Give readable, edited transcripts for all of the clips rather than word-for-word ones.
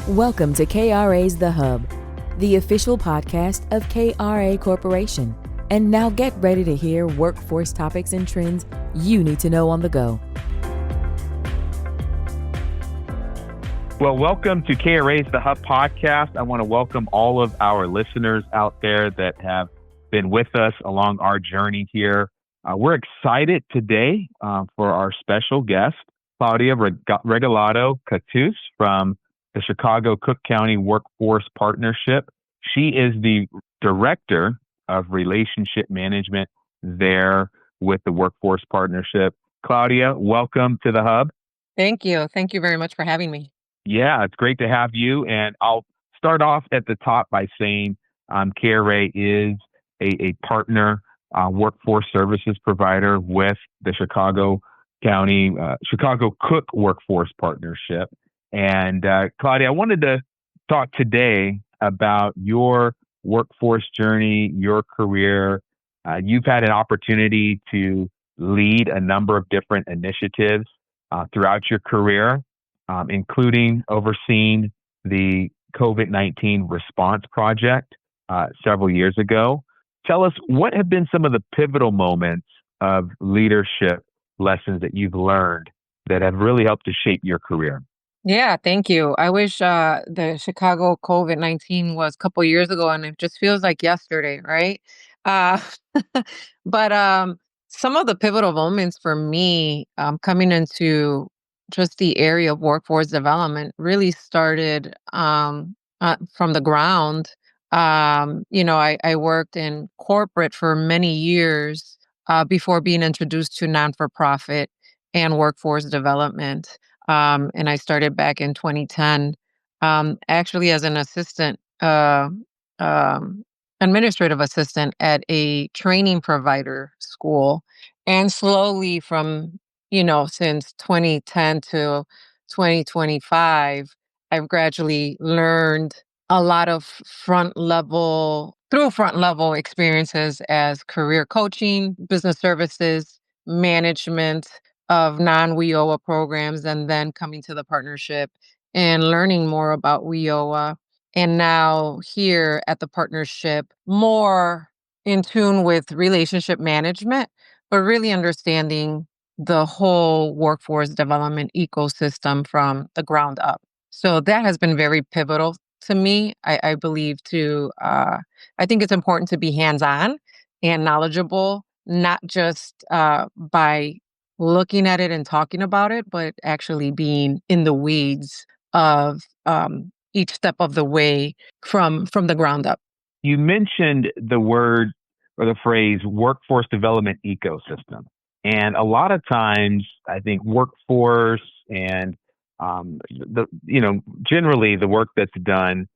Welcome to KRA's The Hub, the official podcast of KRA Corporation. And now get ready to hear workforce topics and trends you need to know on the go. Well, welcome to KRA's The Hub podcast. I want to welcome all of our listeners out there that have been with us along our journey here. We're excited today for our special guest, Claudia Regalado Cattouse from the Chicago Cook County Workforce Partnership. She is the Director of Relationship Management there with the Workforce Partnership. Claudia, welcome to the Hub. Thank you. Thank you very much for having me. Yeah, it's great to have you. And I'll start off at the top by saying KRA is a partner workforce services provider with the Chicago Cook Workforce Partnership. And Claudia, I wanted to talk today about your workforce journey, your career. You've had an opportunity to lead a number of different initiatives throughout your career, including overseeing the COVID-19 response project several years ago. Tell us, what have been some of the pivotal moments of leadership lessons that you've learned that have really helped to shape your career? Yeah, thank you. I wish the Chicago COVID-19 was a couple years ago, and it just feels like yesterday, right? Uh, but some of the pivotal moments for me coming into just the area of workforce development really started from the ground. I worked in corporate for many years before being introduced to non-for-profit and workforce development. And I started back in 2010, actually as an um, administrative assistant at a training provider school. And slowly since 2010 to 2025, I've gradually learned a lot of front level experiences as career coaching, business services, management of non-WIOA programs, and then coming to the partnership and learning more about WIOA. And now here at the partnership, more in tune with relationship management, but really understanding the whole workforce development ecosystem from the ground up. So that has been very pivotal to me. I believe I think it's important to be hands-on and knowledgeable, not just by looking at it and talking about it, but actually being in the weeds of each step of the way from the ground up. You mentioned the word or the phrase workforce development ecosystem. And a lot of times, I think workforce and generally the work that's done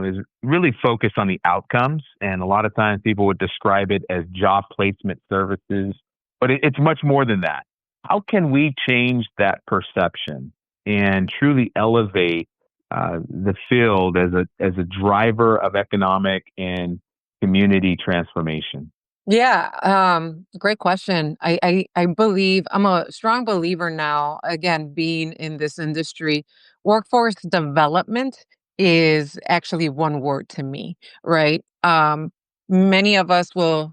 is really focused on the outcomes. And a lot of times people would describe it as job placement services, but it's much more than that. How can we change that perception and truly elevate the field as a driver of economic and community transformation? Yeah, great question. I believe I'm a strong believer now, again, being in this industry, workforce development is actually one word to me, right? Many of us will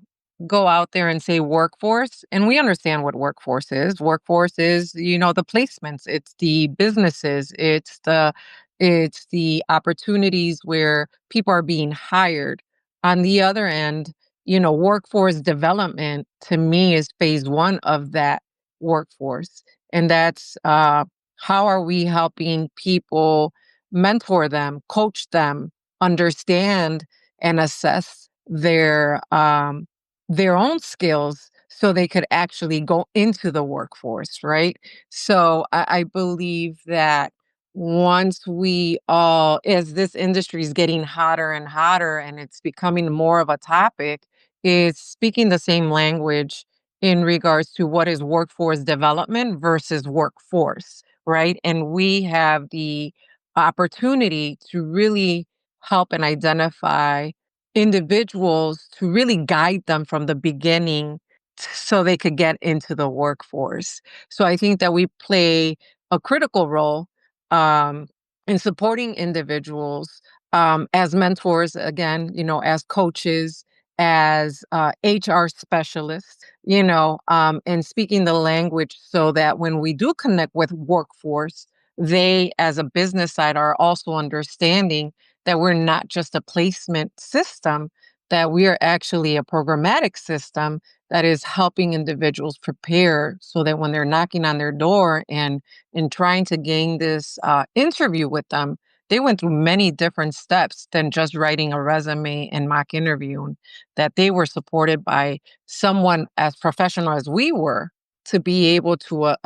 go out there and say workforce, and we understand what workforce is. Workforce is, the placements, it's the businesses, it's the opportunities where people are being hired. On the other end, workforce development to me is phase one of that workforce. And that's how are we helping people mentor them, coach them, understand and assess their own skills so they could actually go into the workforce, right? So I believe that once as this industry is getting hotter and hotter and it's becoming more of a topic, is speaking the same language in regards to what is workforce development versus workforce, right? And we have the opportunity to really help and identify individuals to really guide them from the beginning so they could get into the workforce. So I think that we play a critical role um, in supporting individuals as mentors, again, as coaches, as HR specialists, and speaking the language so that when we do connect with workforce, they, as a business side, are also understanding that we're not just a placement system, that we are actually a programmatic system that is helping individuals prepare so that when they're knocking on their door and trying to gain this interview with them, they went through many different steps than just writing a resume and mock interviewing, that they were supported by someone as professional as we were to be able to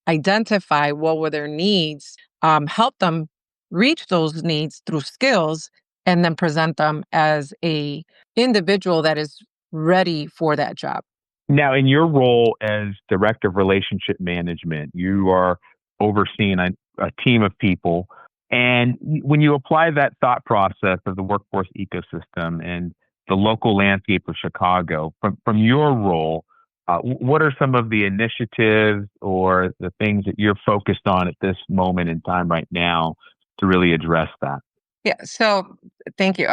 identify what were their needs, help them reach those needs through skills, and then present them as a individual that is ready for that job. Now, in your role as director of relationship management, you are overseeing a team of people. And when you apply that thought process of the workforce ecosystem and the local landscape of Chicago, from your role, what are some of the initiatives or the things that you're focused on at this moment in time right now to really address that? Yeah, so thank you.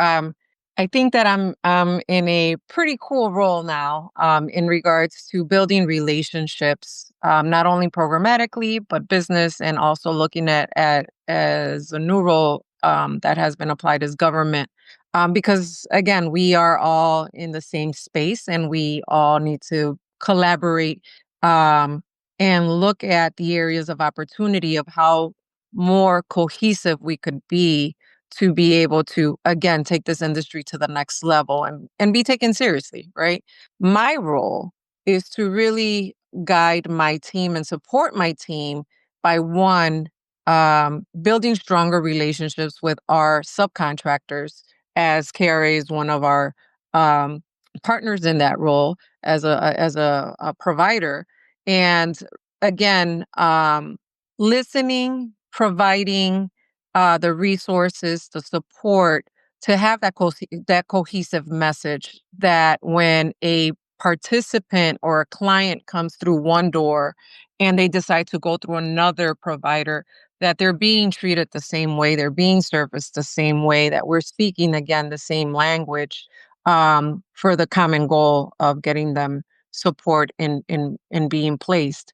I think that I'm in a pretty cool role now in regards to building relationships, not only programmatically but business, and also looking at as a new role that has been applied as government. Because again, we are all in the same space, and we all need to collaborate um, and look at the areas of opportunity of how more cohesive we could be to be able to, again, take this industry to the next level and be taken seriously, right? My role is to really guide my team and support my team by one, building stronger relationships with our subcontractors, as KRA is one of our um, partners in that role as a provider. And again, listening, providing the resources, the support to have that cohesive message that when a participant or a client comes through one door and they decide to go through another provider, that they're being treated the same way, they're being serviced the same way, that we're speaking again the same language for the common goal of getting them support in being placed.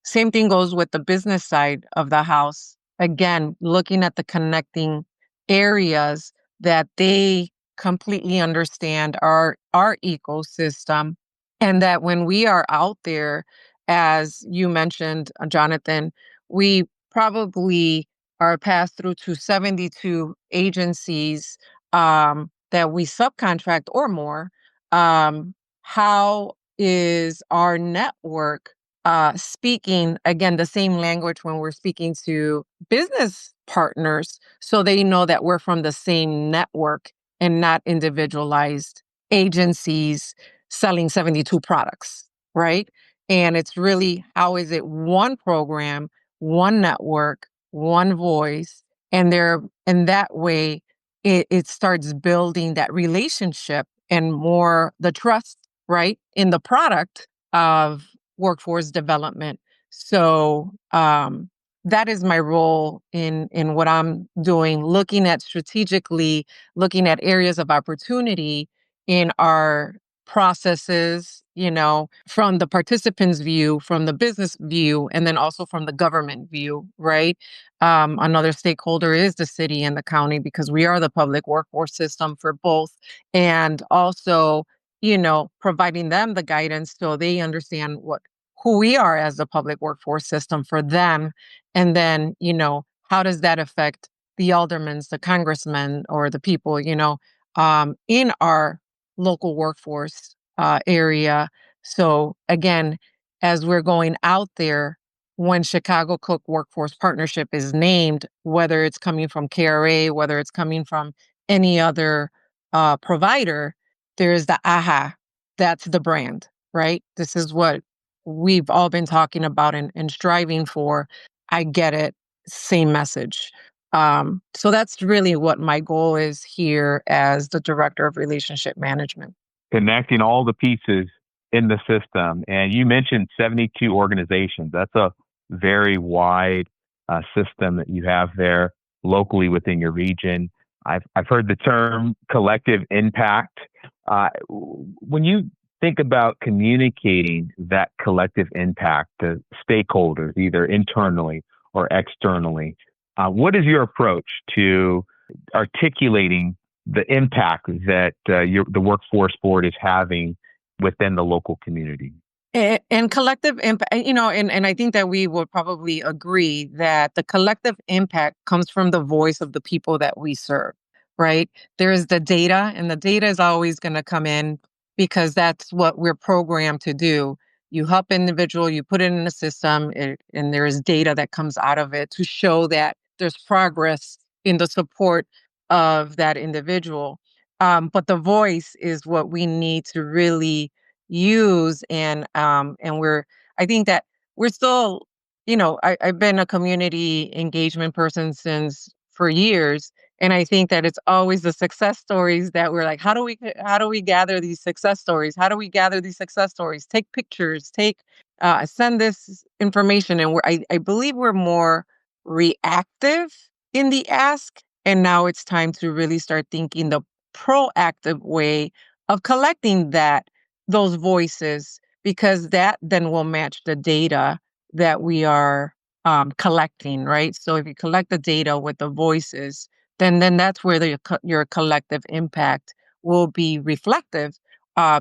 Same thing goes with the business side of the house, again, looking at the connecting areas that they completely understand our ecosystem, and that when we are out there, as you mentioned, Jonathan, we probably are passed through to 72 agencies that we subcontract or more. How is our network speaking again the same language when we're speaking to business partners, so they know that we're from the same network and not individualized agencies selling 72 products, right? And it's really, how is it one program, one network, one voice, and there, and that way it starts building that relationship and more the trust, right, in the product of workforce development. So that is my role in what I'm doing, looking at strategically, looking at areas of opportunity in our processes, from the participant's view, from the business view, and then also from the government view, right? Another stakeholder is the city and the county, because we are the public workforce system for both. And also, providing them the guidance so they understand who we are as the public workforce system for them. And then, how does that affect the aldermen, the congressmen, or the people, in our local workforce area. So again, as we're going out there, when Chicago Cook Workforce Partnership is named, whether it's coming from KRA, whether it's coming from any other provider, there's the AHA. That's the brand, right? This is what we've all been talking about and striving for. I get it. Same message. So that's really what my goal is here as the director of relationship management. Connecting all the pieces in the system. And you mentioned 72 organizations. That's a very wide system that you have there. locally within your region. I've heard the term collective impact. When you think about communicating that collective impact to stakeholders, either internally or externally, what is your approach to articulating the impact that the workforce board is having within the local community? And collective impact, and I think that we would probably agree that the collective impact comes from the voice of the people that we serve, right? There is the data, and the data is always going to come in because that's what we're programmed to do. You help individual, you put it in the system, and there is data that comes out of it to show that there's progress in the support of that individual. But the voice is what we need to really use, and we're I think that we're still, I've been a community engagement person since for years, and I think that it's always the success stories that we're like, how do we gather these success stories? How do we gather these success stories? Take pictures, send this information, and I believe we're more reactive in the ask, and now it's time to really start thinking the proactive way of collecting those voices, because that then will match the data that we are collecting, right? So if you collect the data with the voices, then that's where your collective impact will be reflective,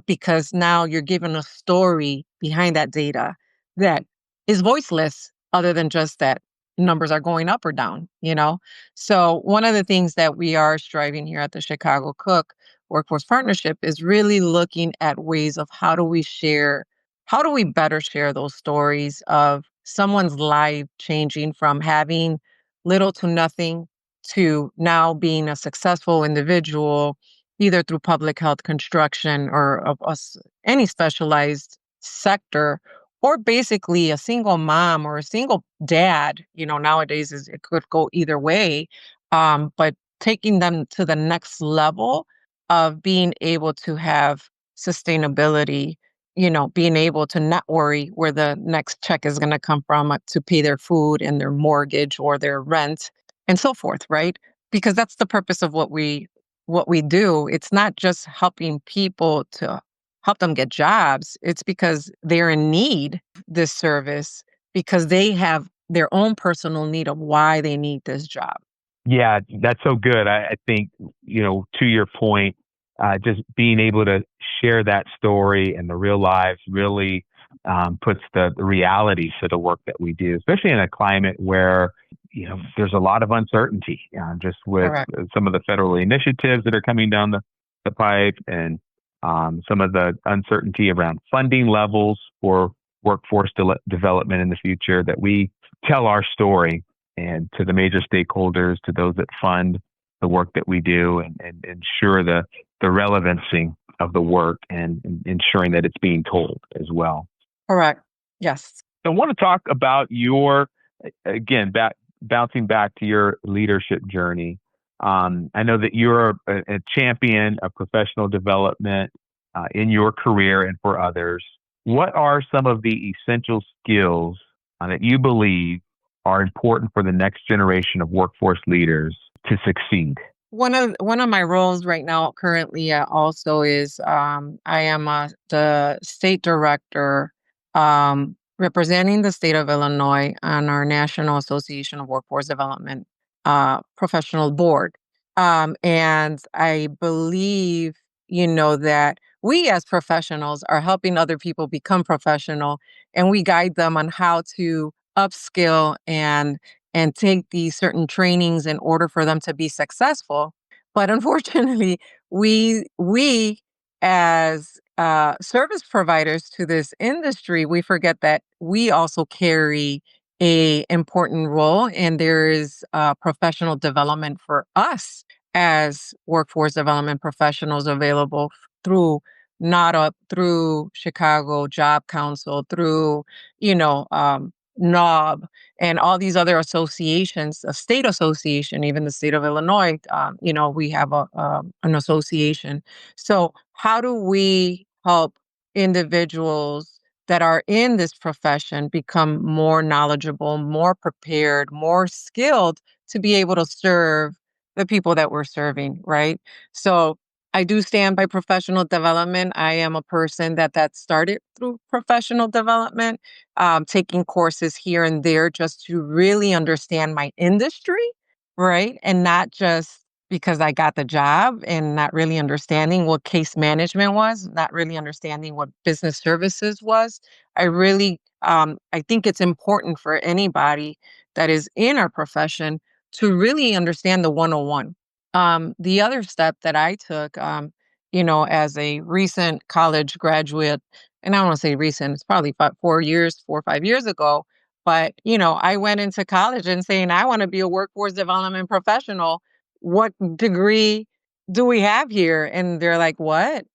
because now you're given a story behind that data that is voiceless, other than just that numbers are going up or down. So one of the things that we are striving here at the Chicago Cook Workforce Partnership is really looking at ways of how do we better share those stories of someone's life changing from having little to nothing to now being a successful individual, either through public health, construction, or of us, any specialized sector, or basically a single mom or a single dad. Nowadays it could go either way, but taking them to the next level of being able to have sustainability, being able to not worry where the next check is going to come from, to pay their food and their mortgage or their rent and so forth, right? Because that's the purpose of what we do. It's not just helping people to help them get jobs. It's because they're in need of this service, because they have their own personal need of why they need this job. Yeah, that's so good. I think, to your point, just being able to share that story and the real lives really puts the realities to the work that we do, especially in a climate where, there's a lot of uncertainty, just with Correct. some of the federal initiatives that are coming down the pipe, and some of the uncertainty around funding levels for workforce development in the future, that we tell our story and to the major stakeholders, to those that fund the work that we do, and ensure the relevancy of the work, and ensuring that it's being told as well. Correct. Yes. So I want to talk about again, bouncing back to your leadership journey. I know that you're a champion of professional development in your career and for others. What are some of the essential skills that you believe are important for the next generation of workforce leaders to succeed? One of my roles right now, currently, also is, I am the state director, representing the state of Illinois on our National Association of Workforce Development professional board. And I believe, that we as professionals are helping other people become professional, and we guide them on how to upskill and take these certain trainings in order for them to be successful. But unfortunately, we as service providers to this industry, we forget that we also carry a important role, and there is professional development for us as workforce development professionals available through NADA, through Chicago Job Council, through NOB, and all these other associations, a state association, even the state of Illinois. We have an association. So how do we help individuals that are in this profession become more knowledgeable, more prepared, more skilled to be able to serve the people that we're serving, right? So I do stand by professional development. I am a person that started through professional development, taking courses here and there just to really understand my industry, right? And not just because I got the job and not really understanding what case management was, not really understanding what business services was. I think it's important for anybody that is in our profession to really understand the 101. The other step that I took, as a recent college graduate, and I don't want to say recent, it's probably 4 or 5 years ago, but, I went into college and saying, I want to be a workforce development professional. What degree do we have here? And they're like, what?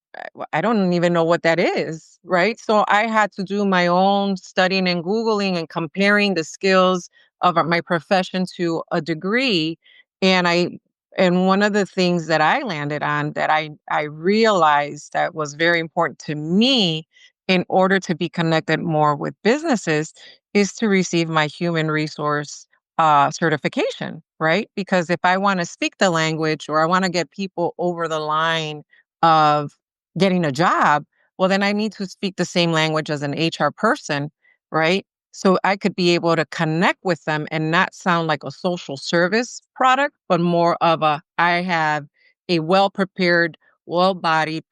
I don't even know what that is. Right. So I had to do my own studying and Googling and comparing the skills of my profession to a degree. And and one of the things that I landed on that I realized that was very important to me in order to be connected more with businesses is to receive my human resource certification, right? Because if I want to speak the language or I want to get people over the line of getting a job, well, then I need to speak the same language as an HR person, right? So I could be able to connect with them and not sound like a social service product, but more of I have a well prepared, well bodied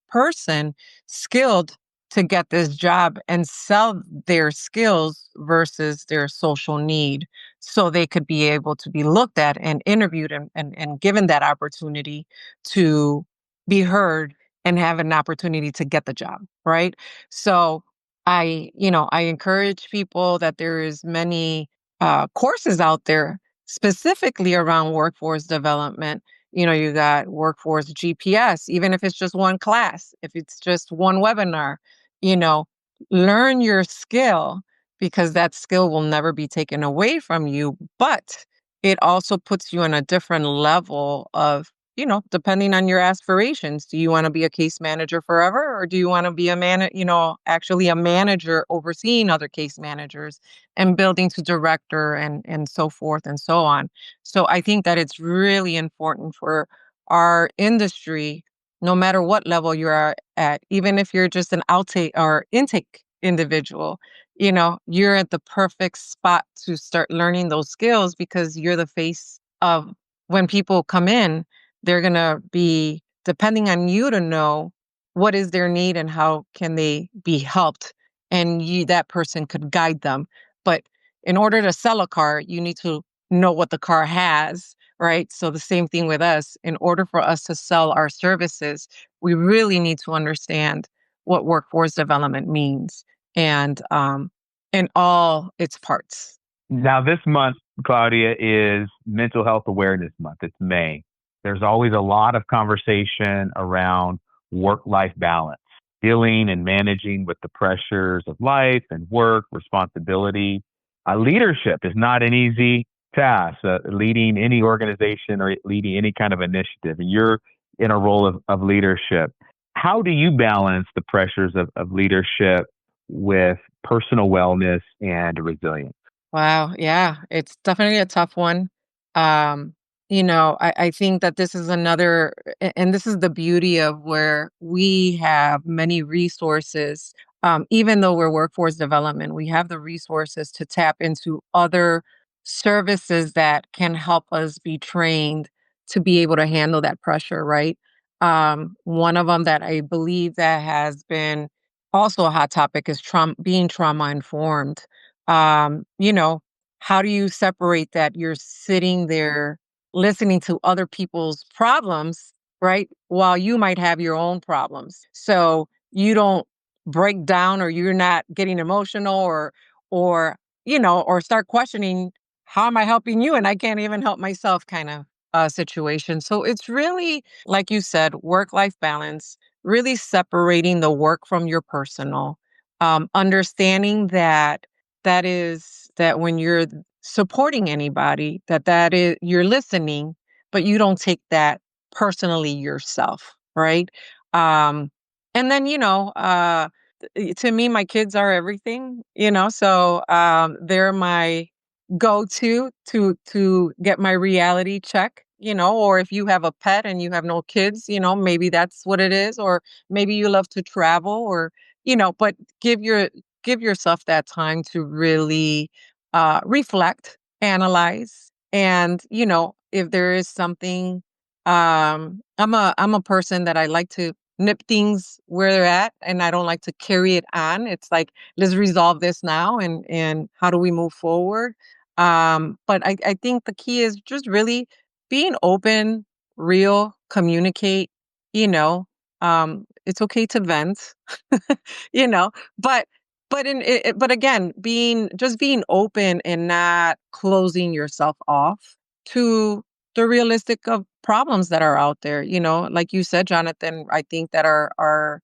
person skilled to get this job and sell their skills versus their social need. So they could be able to be looked at and interviewed and given that opportunity to be heard and have an opportunity to get the job. Right. So I encourage people that there is many courses out there specifically around workforce development. You got workforce GPS, even if it's just one class, if it's just one webinar, you know, learn your skill because that skill will never be taken away from you. But it also puts you on a different level of depending on your aspirations. Do you want to be a case manager forever or do you want to be actually a manager overseeing other case managers and building to director and so forth and so on. So I think that it's really important for our industry, no matter what level you are at, even if you're just an outtake or intake individual, you're at the perfect spot to start learning those skills because you're the face of when people come in, they're going to be depending on you to know what is their need and how can they be helped. And that person could guide them. But in order to sell a car, you need to know what the car has, right? So the same thing with us. In order for us to sell our services, we really need to understand what workforce development means and in all its parts. Now, this month, Claudia, is Mental Health Awareness Month. It's May. There's always a lot of conversation around work-life balance, dealing and managing with the pressures of life and work, responsibility. Leadership is not an easy task, leading any organization or leading any kind of initiative. And you're in a role of leadership. How do you balance the pressures of leadership with personal wellness and resilience? Wow, yeah, it's definitely a tough one. Um, I think that this is and this is the beauty of where we have many resources. Even though we're workforce development, we have the resources to tap into other services that can help us be trained to be able to handle that pressure, right? One of them that I believe that has been also a hot topic is being trauma informed. um, you know, how do you separate that you're sitting there listening to other people's problems, right? While you might have your own problems. So you don't break down or you're not getting emotional or start questioning, how am I helping you? And I can't even help myself kind of situation. So it's really, like you said, work-life balance, really separating the work from your personal, understanding that when you're supporting anybody, that is you're listening, but you don't take that personally yourself, right? Um, and then to me, my kids are everything, so they're go to get my reality check, or if you have a pet and you have no kids, maybe that's what it is, or maybe you love to travel, or but give yourself that time to really reflect, analyze, and if there is something, I'm a person that I like to nip things where they're at, and I don't like to carry it on. It's like, let's resolve this now, and how do we move forward? But I think the key is just really being open, real, communicate, you know. It's okay to vent, you know, but but again, being open and not closing yourself off to the realistic of problems that are out there, like you said, Jonathan. I think that our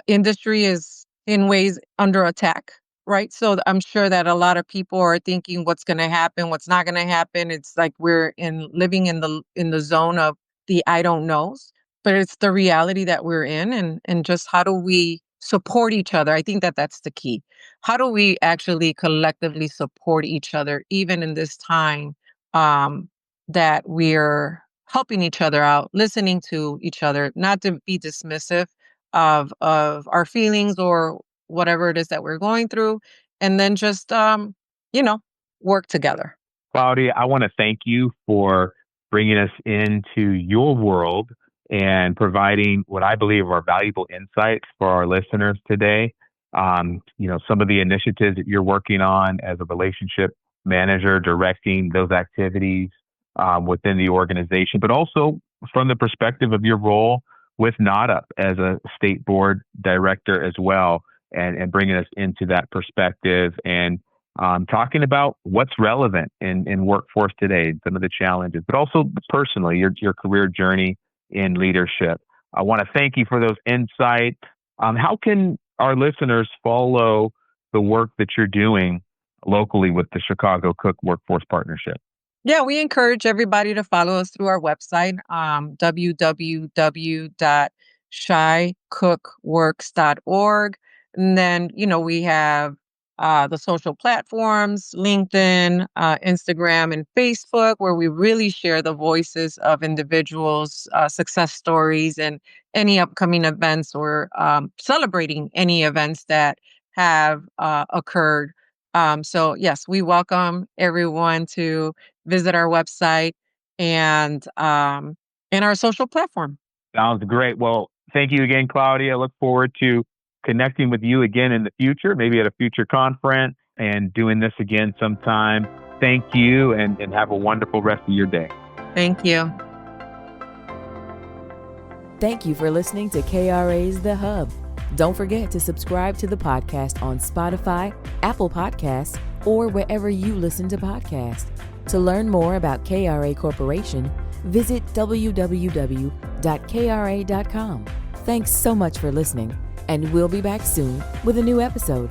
industry is in ways under attack, right? So I'm sure that a lot of people are thinking what's going to happen, what's not going to happen. It's like we're in living in the zone of the I don't knows, but it's the reality that we're in, and just how do we support each other? I think that that's the key. How do we actually collectively support each other even in this time, um that we're helping each other out, listening to each other, not to be dismissive of our feelings or whatever it is that we're going through, and then just you know work together. Claudia, I want to thank you for bringing us into your world and providing what I believe are valuable insights for our listeners today. Some of the initiatives that you're working on as a relationship manager, directing those activities within the organization, but also from the perspective of your role with NADA as a state board director as well, and bringing us into that perspective and talking about what's relevant in workforce today, some of the challenges, but also personally, your career journey in leadership. I want to thank you for those insights. How can our listeners follow the work that you're doing locally with the Chicago Cook Workforce Partnership? Yeah, we encourage everybody to follow us through our website, www.shycookworks.org. And then, we have the social platforms, LinkedIn, Instagram, and Facebook, where we really share the voices of individuals, success stories, and any upcoming events, or celebrating any events that have occurred. So, yes, we welcome everyone to visit our website and our social platform. Sounds great. Well, thank you again, Claudia. Look forward to connecting with you again in the future, maybe at a future conference, and doing this again sometime. Thank you, and have a wonderful rest of your day. Thank you. Thank you for listening to KRA's The Hub. Don't forget to subscribe to the podcast on Spotify, Apple Podcasts, or wherever you listen to podcasts. To learn more about KRA Corporation, visit www.kra.com. Thanks so much for listening, and we'll be back soon with a new episode.